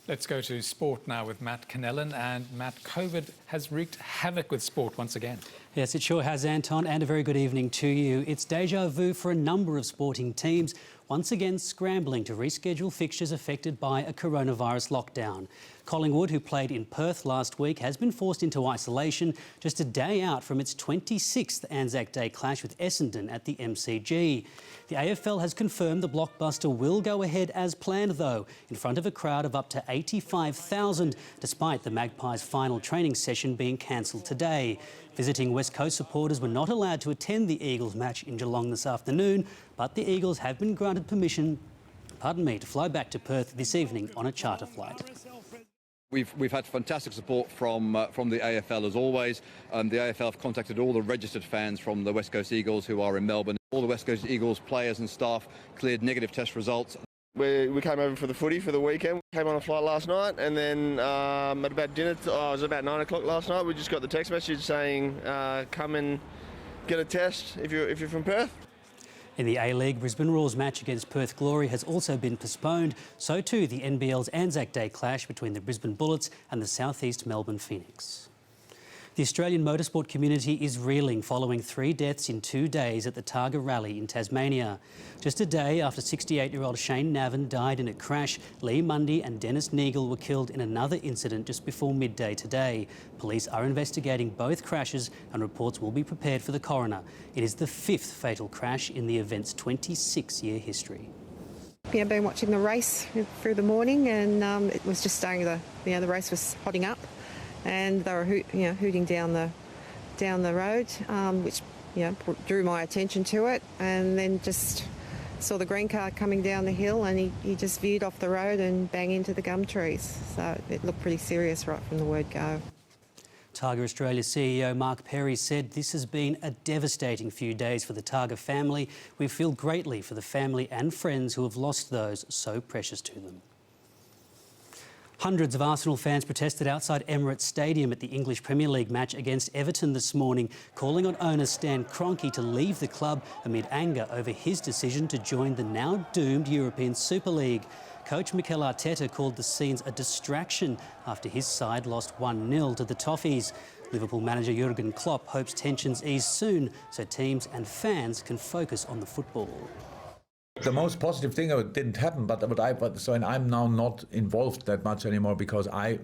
Let's go to sport now with Matt Connellan. And Matt, COVID has wreaked havoc with sport once again. Yes, it sure has, Anton, and a very good evening to you. It's deja vu for a number of sporting teams, once again scrambling to reschedule fixtures affected by a coronavirus lockdown. Collingwood, who played in Perth last week, has been forced into isolation just a day out from its 26th Anzac Day clash with Essendon at the MCG. The AFL has confirmed the blockbuster will go ahead as planned, though, in front of a crowd of up to 85,000, despite the Magpies' final training session being cancelled today. Visiting West Coast supporters were not allowed to attend the Eagles match in Geelong this afternoon, but the Eagles have been granted permission, to fly back to Perth this evening on a charter flight. We've had fantastic support from the AFL as always. The AFL have contacted all the registered fans from the West Coast Eagles who are in Melbourne. All the West Coast Eagles players and staff cleared negative test results. We came over for the footy for the weekend. Came on a flight last night, and then at about dinner, it was about 9 o'clock last night, we just got the text message saying come and get a test if you're from Perth. In the A-League, Brisbane Roar's match against Perth Glory has also been postponed. So too the NBL's Anzac Day clash between the Brisbane Bullets and the South East Melbourne Phoenix. The Australian motorsport community is reeling following 3 deaths in 2 days at the Targa Rally in Tasmania. Just a day after 68-year-old Shane Navin died in a crash, Lee Mundy and Dennis Neagle were killed in another incident just before midday today. Police are investigating both crashes and reports will be prepared for the coroner. It is the 5th fatal crash in the event's 26-year history. I've been watching the race through the morning, and it was just starting the race was hotting up. And they were hooting down the road, which drew my attention to it. And then just saw the green car coming down the hill, and he just veered off the road and bang into the gum trees. So it looked pretty serious right from the word go. Targa Australia CEO Mark Perry said this has been a devastating few days for the Targa family. We feel greatly for the family and friends who have lost those so precious to them. Hundreds of Arsenal fans protested outside Emirates Stadium at the English Premier League match against Everton this morning, calling on owner Stan Kroenke to leave the club amid anger over his decision to join the now doomed European Super League. Coach Mikel Arteta called the scenes a distraction after his side lost 1-0 to the Toffees. Liverpool manager Jurgen Klopp hopes tensions ease soon so teams and fans can focus on the football. The most positive thing didn't happen, and I'm now not involved that much anymore because I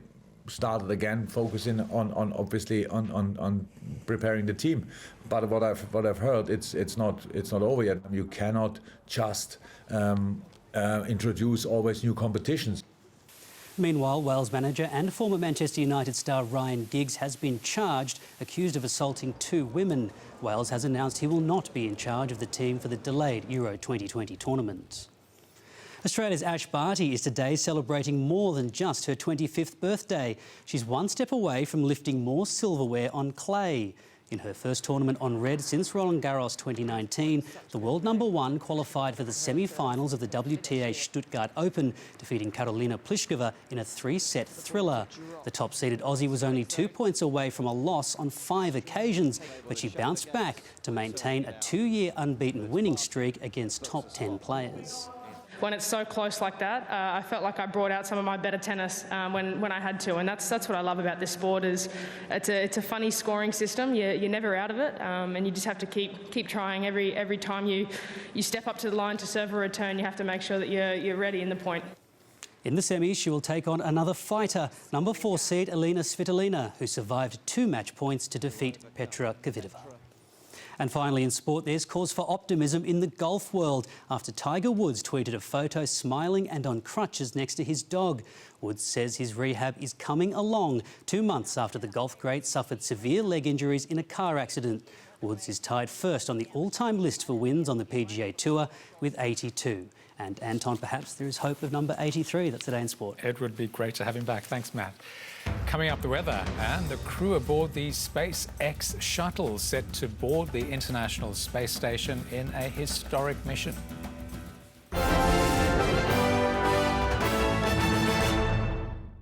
started again focusing on preparing the team. But what I've heard, it's not over yet. You cannot just introduce always new competitions. Meanwhile, Wales manager and former Manchester United star Ryan Giggs has been charged, accused of assaulting 2 women. Wales has announced he will not be in charge of the team for the delayed Euro 2020 tournament. Australia's Ash Barty is today celebrating more than just her 25th birthday. She's one step away from lifting more silverware on clay. In her first tournament on red since Roland Garros 2019, the world #1 qualified for the semi-finals of the WTA Stuttgart Open, defeating Karolina Pliskova in a 3-set thriller. The top-seeded Aussie was only 2 points away from a loss on 5 occasions, but she bounced back to maintain a 2-year unbeaten winning streak against top 10 players. When it's so close like that, I felt like I brought out some of my better tennis when I had to, and that's what I love about this sport. Is it's a funny scoring system. You're never out of it, and you just have to keep trying. Every time you step up to the line to serve a return, you have to make sure that you're ready in the point. In the semis, she will take on another fighter, number 4 seed Elina Svitolina, who survived 2 match points to defeat Petra Kvitova. And finally in sport, there's cause for optimism in the golf world after Tiger Woods tweeted a photo smiling and on crutches next to his dog. Woods says his rehab is coming along 2 months after the golf great suffered severe leg injuries in a car accident. Woods is tied first on the all-time list for wins on the PGA Tour with 82. And Anton, perhaps there is hope of number 83. That's today in sport. It would be great to have him back. Thanks, Matt. Coming up, the weather and the crew aboard the SpaceX shuttle set to board the International Space Station in a historic mission.